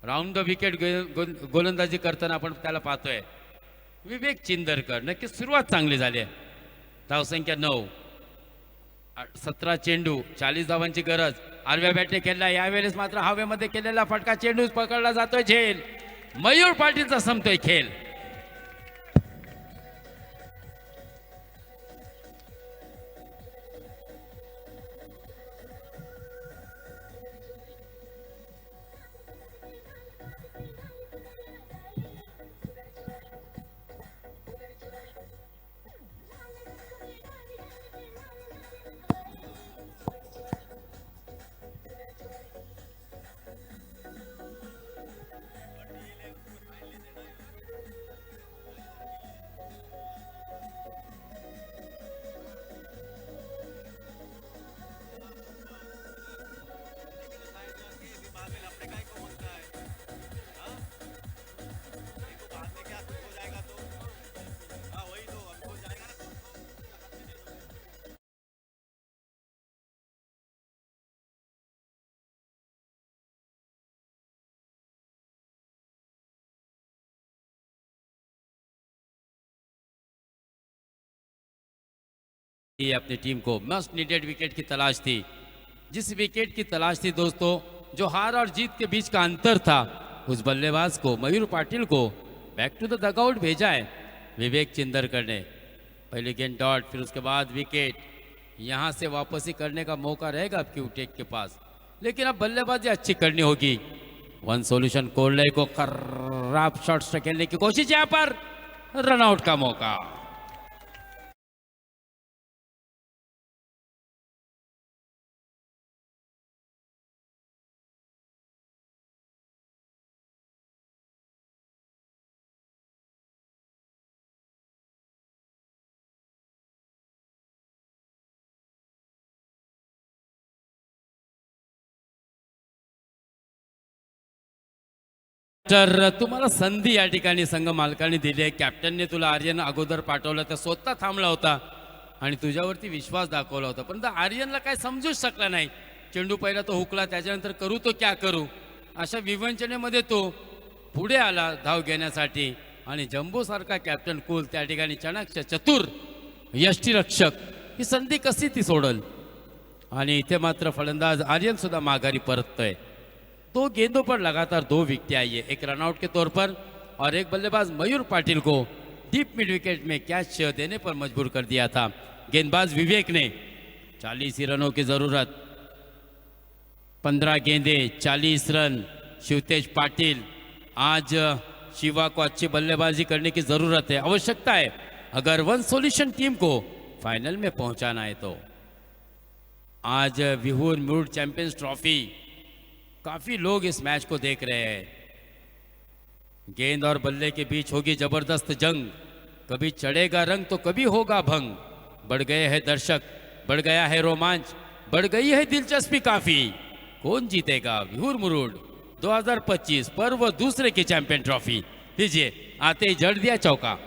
राऊंड द विकेट गोलंदाजी करताना आपण त्याला पाहतोय। विवेक चिंदरकर, नक्कीच सुरुवात चांगली झाली आहे। धावसंख्या 9, 17 चेंडू, 40 धावांची गरज। आरव्या बॅटने खेळला, यावेळेस मात्र हवेमध्ये केलेला फटका चेंडू पकडला जातोय, झेल। मयूर पाटीलचा संपतोय खेळ। ये अपनी टीम को मस्ट नीडेड विकेट की तलाश थी। जिस विकेट की तलाश थी दोस्तों, जो हार और जीत के बीच का अंतर था, उस बल्लेबाज को, मयूर पाटिल को बैक टू द डगआउट भेजा है विवेक चिंदरकर ने। पहले गेंद डॉट, फिर उसके बाद विकेट। यहाँ से वापसी करने का मौका रहेगा अब क्यूटेक के पास, लेकिन अब बल्लेबाजी अच्छी करनी होगी। वन सॉल्यूशन कोल्ले को खराब शॉट्स से खेलने की कोशिश, यहाँ पर रनआउट का मौका। तर तुम्हाला संधी या ठिकाणी संघ मालकाने दिली आहे। कॅप्टनने तुला आर्यन अगोदर पाठवलं, तर स्वतः थांबला होता आणि तुझ्यावरती विश्वास दाखवला होता, परंतु आर्यनला काय समजूच शकला नाही। चेंडू पहिला तो हुकला, त्याच्यानंतर करू तो क्या करू अशा विवंचनेमध्ये तो पुढे आला धाव घेण्यासाठी आणि जंबोसारखा कॅप्टन कुल त्या ठिकाणी चाणक्य चतुर यष्टीरक्षक ही संधी कशी ती सोडल। आणि इथे मात्र फलंदाज आर्यन सुद्धा माघारी परततोय। 2 गेंदों पर लगातार 2 विकेटें आई है, एक रनआउट के तौर पर और एक बल्लेबाज मयूर पाटिल को डीप मिड विकेट में कैच देने पर मजबूर कर दिया था। गेंदबाज विवेक ने 40 ही रनों की जरूरत, 15 गेंदे 40 रन। शिवतेज पाटिल, आज शिवा को अच्छी बल्लेबाजी करने की जरूरत है, आवश्यकता है अगर वन सॉल्यूशन टीम को फाइनल में पहुंचाना है तो। आज विहूर मुरुड चैंपियंस ट्रॉफी, काफी लोग इस मैच को देख रहे हैं। गेंद और बल्ले के बीच होगी जबरदस्त जंग, कभी चढ़ेगा रंग तो कभी होगा भंग। बढ़ गए हैं दर्शक, बढ़ गया है रोमांच, बढ़ गई है दिलचस्पी काफी। कौन जीतेगा विहूर मुरुड 2025 पर्व दूसरे की चैंपियन ट्रॉफी। लीजिए, आते ही जड़ दिया चौका।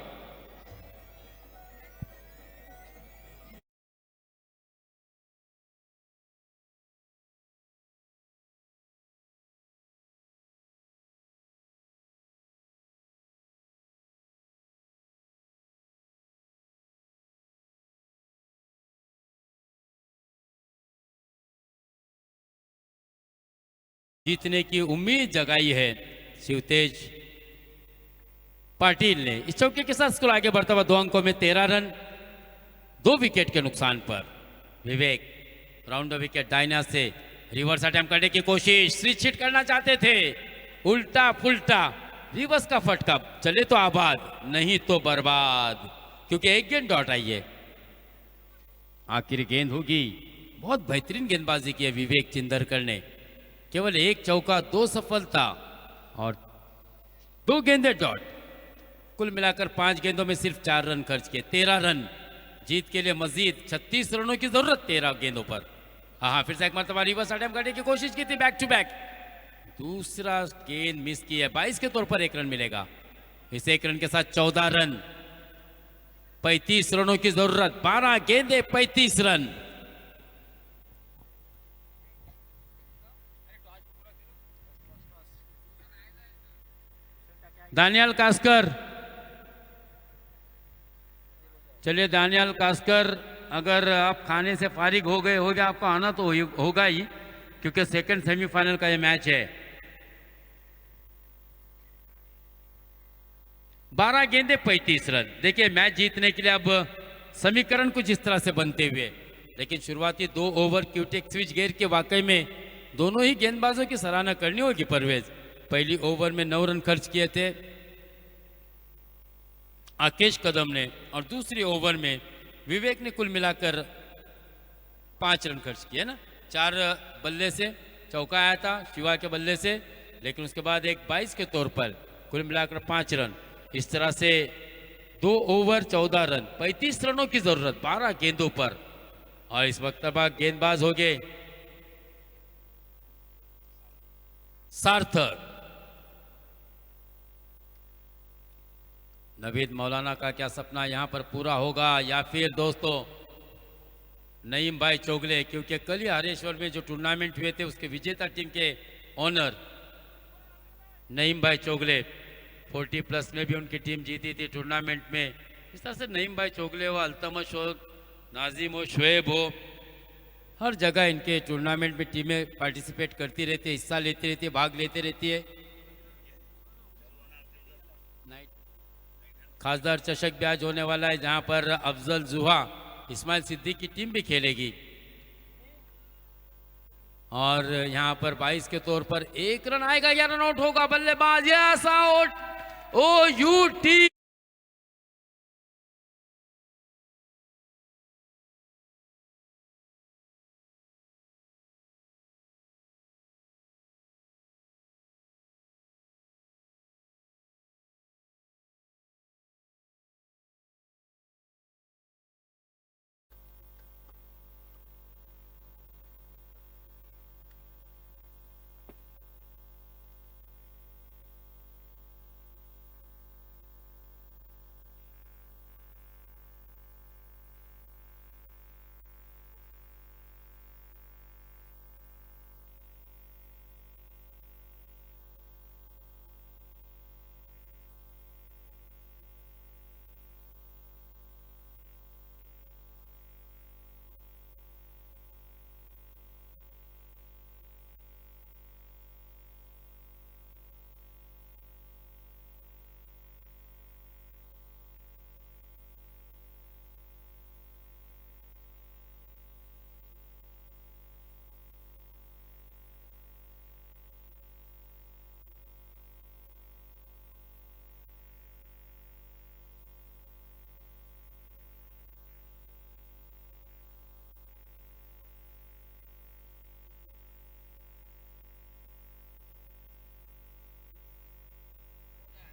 जीतने की उम्मीद जगाई है शिवतेज पाटिल ने। इस चौके के साथ स्कोर आगे बढ़ता हुआ 2 अंकों में 13 रन, 2 विकेट के नुकसान पर। विवेक राउंड द विकेट दाहिना से रिवर्स अटेम्प्ट करने की कोशिश, स्विच हिट करना चाहते थे, उल्टा पुल्टा रिवर्स का फटका, चले तो आबाद नहीं तो बर्बाद, क्योंकि एक गेंद डॉट आई है। आखिरी गेंद होगी। बहुत बेहतरीन गेंदबाजी की है विवेक चिंदरकर ने, केवल 1 चौका 2 सफलता और 2 गेंदे डॉट। कुल मिलाकर 5 गेंदों में सिर्फ 4 रन खर्च किए, 13 रन। जीत के लिए मजीद 36 रनों की जरूरत 13 गेंदों पर। हाँ, फिर से एक मरतबा रिवर्स अटेम्प्ट करने की कोशिश की थी, बैक टू बैक। दूसरा गेंद मिस की है, 22 के तौर पर 1 रन मिलेगा। इस 1 रन के साथ 14 रन, 35 रनों की जरूरत, 12 गेंदे 35 रन। दानियाल कास्कर, चलिए दानियाल कास्कर, अगर आप खाने से फारिग हो गए होगा, आपको आना तो होगा ही, क्योंकि सेकंड सेमीफाइनल का ये मैच है। 12 गेंदे 35 रन। देखिए, मैच जीतने के लिए अब समीकरण कुछ इस तरह से बनते हुए, लेकिन शुरुआती 2 ओवर क्यूटेक स्विच गेयर के वाकई में दोनों ही गेंदबाजों की सराहना करनी होगी परवेज। पहली ओवर में 9 रन खर्च किए थे आकेश कदम ने, और दूसरी ओवर में विवेक ने कुल मिलाकर 5 रन खर्च किए ना। 4 बल्ले से चौका आया था शिवा के बल्ले से, लेकिन उसके बाद एक 22 के तौर पर कुल मिलाकर 5 रन। इस तरह से 2 ओवर 14 रन, 35 रनों की जरूरत 12 गेंदों पर। और इस वक्त अब गेंदबाज हो गए सार्थक। नवीद मौलाना का क्या सपना यहां पर पूरा होगा, या फिर दोस्तों नईम भाई चोगले, क्योंकि कल ही हरेश्वर में जो टूर्नामेंट हुए थे उसके विजेता टीम के ओनर नईम भाई चोगले, 40+ में भी उनकी टीम जीती थी टूर्नामेंट में। इस तरह से नईम भाई चोगले हो, अल्तमश हो, नाजिम हो, शुएब हो, हर जगह इनके टूर्नामेंट में टीमें पार्टिसिपेट करती रहती है, हिस्सा लेती रहती है, भाग लेती रहती है। खासदार चषक भी आज होने वाला है, जहां पर अफजल जुहा, इस्माइल सिद्दीक की टीम भी खेलेगी। और यहां पर 22 के तौर पर 1 रन आएगा या रन आउट होगा बल्लेबाज, yes out. O U T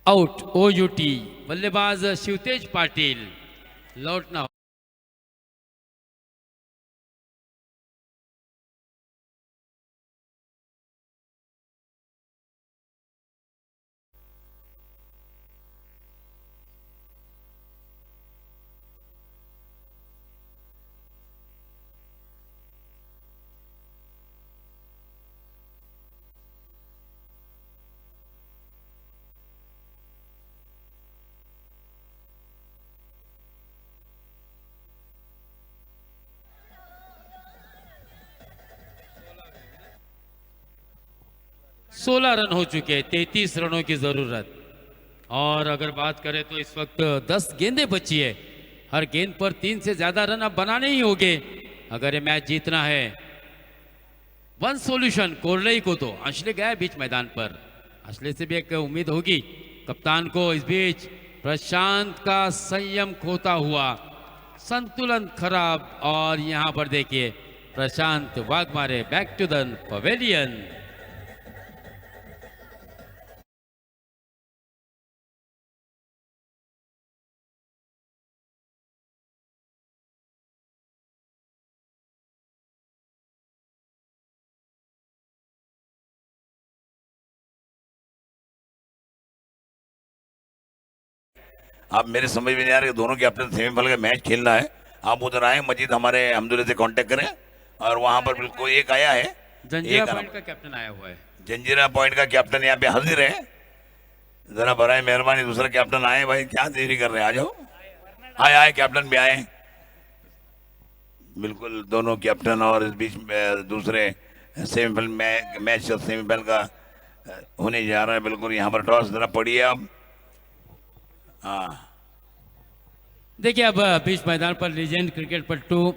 out OUT बल्लेबाज शिवतेज पाटील लौटना सोलह रन हो चुके हैं, 33 रनों की जरूरत। और अगर बात करें तो इस वक्त 10 गेंदें बची है, हर गेंद पर 3 से ज्यादा रन अब बनाने ही होंगे अगर ये मैच जीतना है। वन सॉल्यूशन कोरलई को तो अंशले गया बीच मैदान पर, अंशले से भी एक उम्मीद होगी कप्तान को। इस बीच प्रशांत का संयम खोता हुआ, संतुलन खराब, और यहां पर देखिए Prashant Waghmare back to the pavilion. आप मेरे समझ में नहीं आ रहा कि दोनों कैप्टन सेमीफाइनल का मैच खेलना है। आप उधर आए, मजीद हमारे हमदुल्ला से कांटेक्ट करें। और वहां पर बिल्कुल एक आया है, जंजीरा एक पॉइंट का कैप्टन आया हुआ है। जंजीरा पॉइंट का कैप्टन यहाँ पे हाजिर है। जरा बराए मेहरबानी दूसरा कैप्टन आए भाई, क्या देरी कर रहे हैं, आ जाओ। आए आए कैप्टन भी आए, बिल्कुल दोनों कैप्टन। और इस बीच दूसरे सेमीफाइनल मैच सेमीफाइनल का होने जा रहा है। बिल्कुल यहाँ पर टॉस जरा पड़ी है अब। हाँ, देखिए अब बीच मैदान पर लीजेंड क्रिकेट पट्टू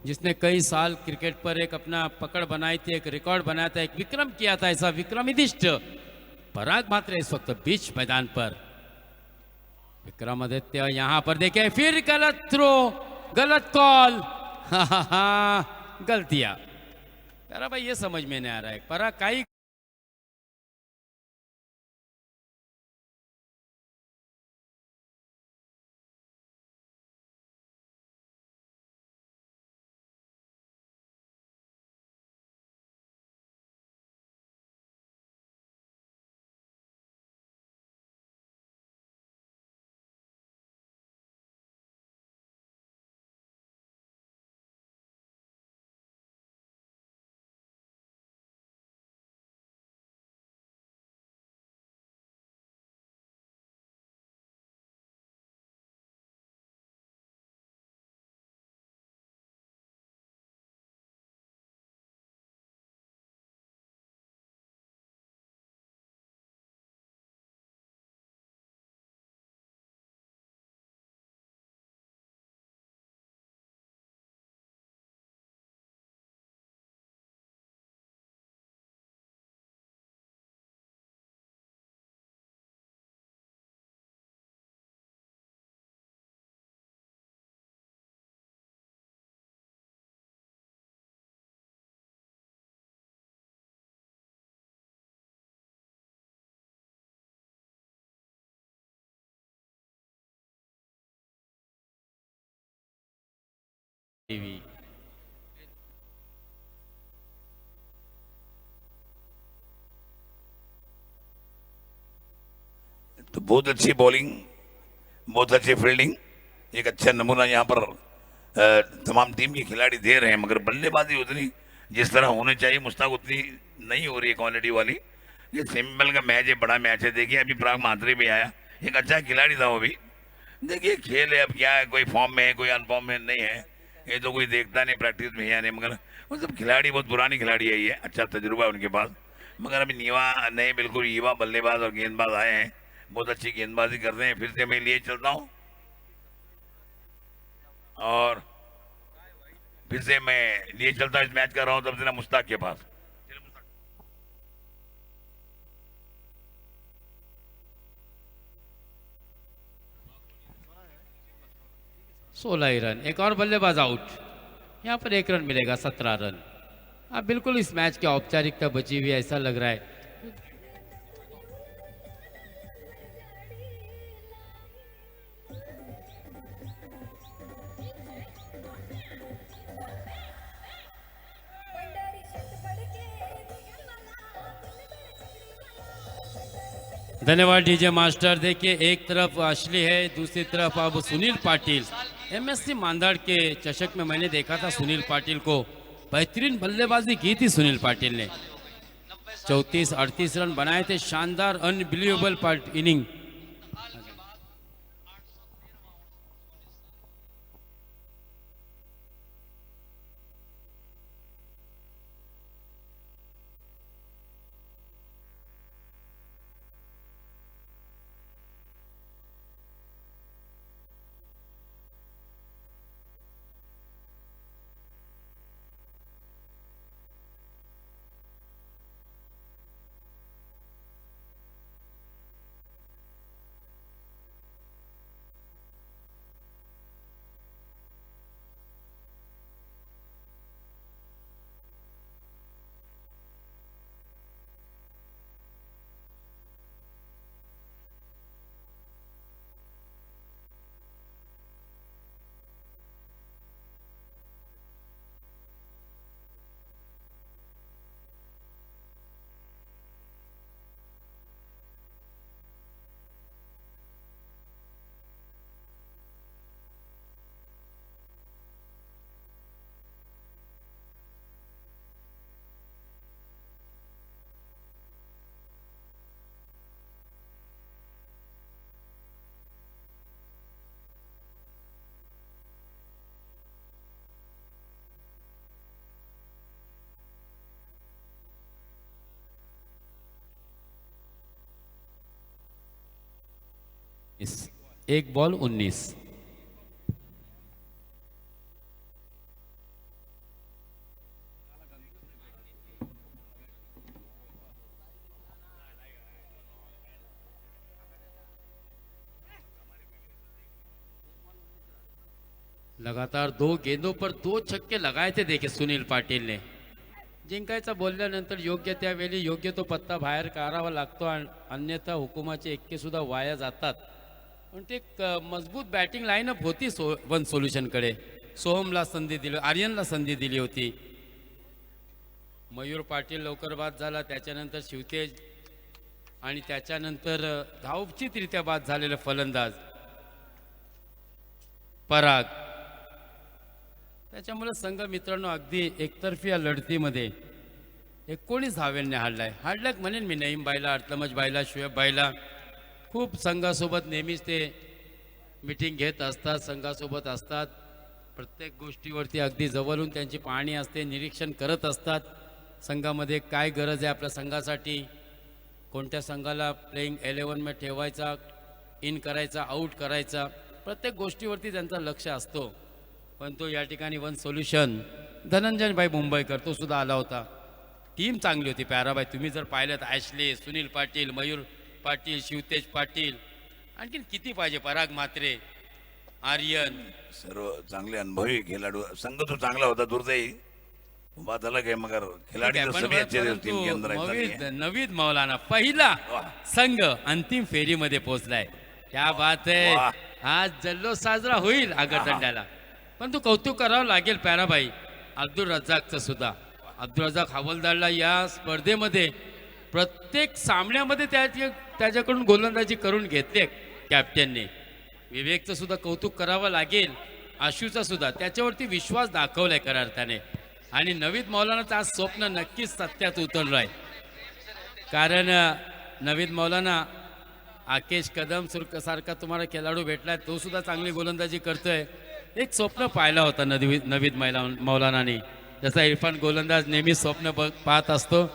जिसने कई साल क्रिकेट पर एक अपना पकड़ बनाई थी, एक रिकॉर्ड बनाया था, एक विक्रम किया था, ऐसा विक्रमिदिष्ट पराग मात्र इस वक्त बीच मैदान पर। विक्रमादित्य यहां पर देखे, फिर गलत थ्रो, गलत कॉल, गलतियां। यार भाई ये समझ में नहीं आ रहा है पराग काई टीवी। तो बहुत अच्छी बॉलिंग, बहुत अच्छी फील्डिंग, एक अच्छा नमूना यहाँ पर तमाम टीम के खिलाड़ी दे रहे हैं। मगर बल्लेबाजी उतनी जिस तरह होनी चाहिए मुश्ताक उतनी नहीं हो रही है, क्वालिटी वाली। ये सेमीफाइनल का मैच है, बड़ा मैच है। देखिए अभी पराग मात्रे भी आया, एक अच्छा खिलाड़ी था वो भी। देखिए खेल है, अब क्या है, कोई फॉर्म में है, कोई अनफॉर्म में नहीं है, ये तो कोई देखता नहीं प्रैक्टिस में है या नहीं। मगर वो सब खिलाड़ी बहुत पुरानी खिलाड़ी है, ये अच्छा तजुर्बा है उनके पास। मगर अभी नए बिल्कुल युवा बल्लेबाज और गेंदबाज आए हैं, बहुत अच्छी गेंदबाजी कर रहे हैं। फिर से मैं लिए चलता हूँ और फिर से मैं लिए चलता हूँ, इस मैच कर रहा हूँ तब से ना मुश्ताक के पास। 16 ही रन, एक और बल्लेबाज आउट। यहाँ पर 1 रन मिलेगा, 17 रन। अब बिल्कुल इस मैच की औपचारिकता बची हुई है, ऐसा लग रहा है। धन्यवाद डीजे मास्टर। देखिए एक तरफ असली है, दूसरी तरफ अब सुनील पाटिल। एमएससी मांदाड़ के चषक में मैंने देखा था सुनील पाटिल को, बेहतरीन बल्लेबाजी की थी सुनील पाटिल ने। 34-38 रन बनाए थे, शानदार अनबिलीवेबल इनिंग। एक बॉल 19। लगातार 2 गेंदों पर 2 छक्के लगाए थे देखिए सुनील पाटिल ने। जिंकायचा बोलल्यानंतर योग्य त्यावेळी योग्य तो पत्ता बाहेर काढावा लागतो, अन्यथा हुकुमाचे एक्के सुद्धा वाया जातात। पण ते मजबूत बॅटिंग लाईनअप होती वन सोल्युशनकडे। सोहमला संधी दिली, आर्यनला संधी दिली होती। मयूर पाटील लवकर बाद झाला, त्याच्यानंतर शिवतेज आणि त्याच्यानंतर धावचितरित्या बाद झालेले फलंदाज पराग। त्याच्यामुळे संघ मित्रांनो अगदी एकतर्फी या लढतीमध्ये 19 धाव्यांनी हाडलाय म्हणेन मी। नईम बायला, अर्थमज बायला, शुएब बायला खूप संघासोबत नेहमीच ते मीटिंग घेत असतात, संघासोबत असतात, प्रत्येक गोष्टीवरती अगदी जवळून त्यांची पाहणी असते, निरीक्षण करत असतात। संघामध्ये काय गरज आहे आपल्या संघासाठी, कोणत्या संघाला प्लेइंग 11 मध्ये ठेवायचा, इन करायचा, आउट करायचा, प्रत्येक गोष्टीवरती त्यांचा लक्ष असतो। पण तो या ठिकाणी वन सोल्युशन धनंजयभाई मुंबईकर तो सुद्धा आला होता। टीम चांगली होती प्याराबाई, तुम्ही जर पाहिलं तर ॲशले, सुनील पाटील, मयूर पाटील, शिवतेज पाटील, आणखीन किती पाहिजे, पराग म्हात्रे, आर्यन, सर्व चांगले अनुभवी खेळाडू। संघ तो चांगला होता, दुर्दैवी बात अलग है, मगर खिलाड़ी तो सभी अच्छे थे टीम के अंदर। ऐसा नहीं है। नवीद मौलाना पहिला संघ अंतिम फेरीमध्ये पोहोचलाय, क्या बात है। आज जल्लोष साजरा होईल आगरतंड्याला, पण तो कौतुक करावं लागेल प्याराबाई अब्दुल रज्जाकचं सुद्धा। अब्दुल रज्जाक हवालदारला या स्पर्धेमध्ये प्रत्येक सामन्यामध्ये त्याच्याकडून गोलंदाजी करून घेतली कॅप्टनने। विवेकचं सुद्धा कौतुक करावं लागेल, आशूचा सुद्धा त्याच्यावरती विश्वास दाखवलाय खऱ्या अर्थाने। आणि नवीद मौलानाचं आज स्वप्न नक्कीच सत्यात उतरलं आहे, कारण नवीद मौलाना आकेश कदम सारखा तुम्हाला खेळाडू भेटलाय, तो सुद्धा चांगली गोलंदाजी करतोय। एक स्वप्न पाहिला होता नवीद मौलानाने, जसा इरफान गोलंदाज नेहमी स्वप्न पाहत असतो।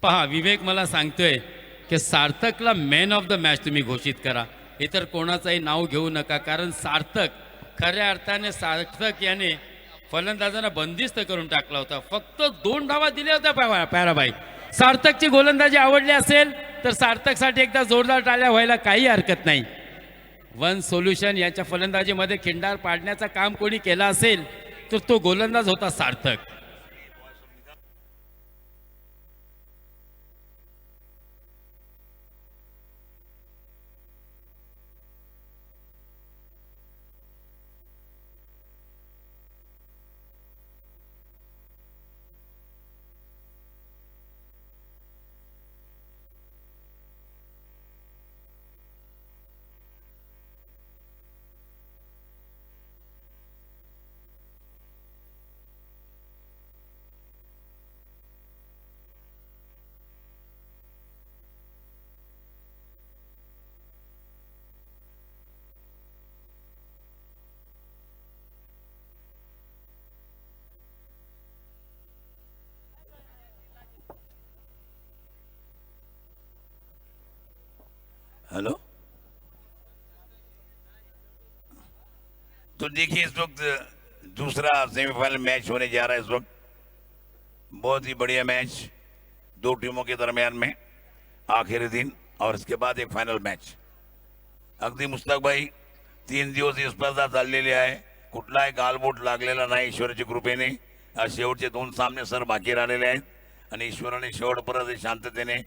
पहा विवेक मला सांगतोय की सार्थकला मॅन ऑफ द मॅच तुम्ही घोषित करा, इतर कोणाचंही नाव घेऊ नका, कारण सार्थक खऱ्या अर्थाने सार्थक याने फलंदाजांना बंदिस्त करून टाकला होता। फक्त 2 धावा दिल्या होत्या प्याराबाई। सार्थकची गोलंदाजी आवडली असेल तर सार्थकसाठी एकदा जोरदार टाळ्या व्हायला काही हरकत नाही। वन सोल्युशन याच्या फलंदाजीमध्ये खिंडार पाडण्याचं काम कोणी केलं असेल तर तो गोलंदाज होता सार्थक। हेलो, तो देखिए इस वक्त दूसरा सेमीफाइनल मैच होने जा रहा है। इस वक्त बहुत ही बढ़िया मैच दो टीमों के दरमियान में आखिरी दिन, और इसके बाद एक फायनल मैच. अगदी मुस्तक भाई 3 दिवस ही स्पर्धा चाललेली आहे. कुठलाही गालबोट लागलेला नाही ईश्वराच्या कृपेने. आज शेवटचे 2 सामने सर बाकी राहिलेले आहेत आणि ईश्वराने शेवटपर्यंत शांततेने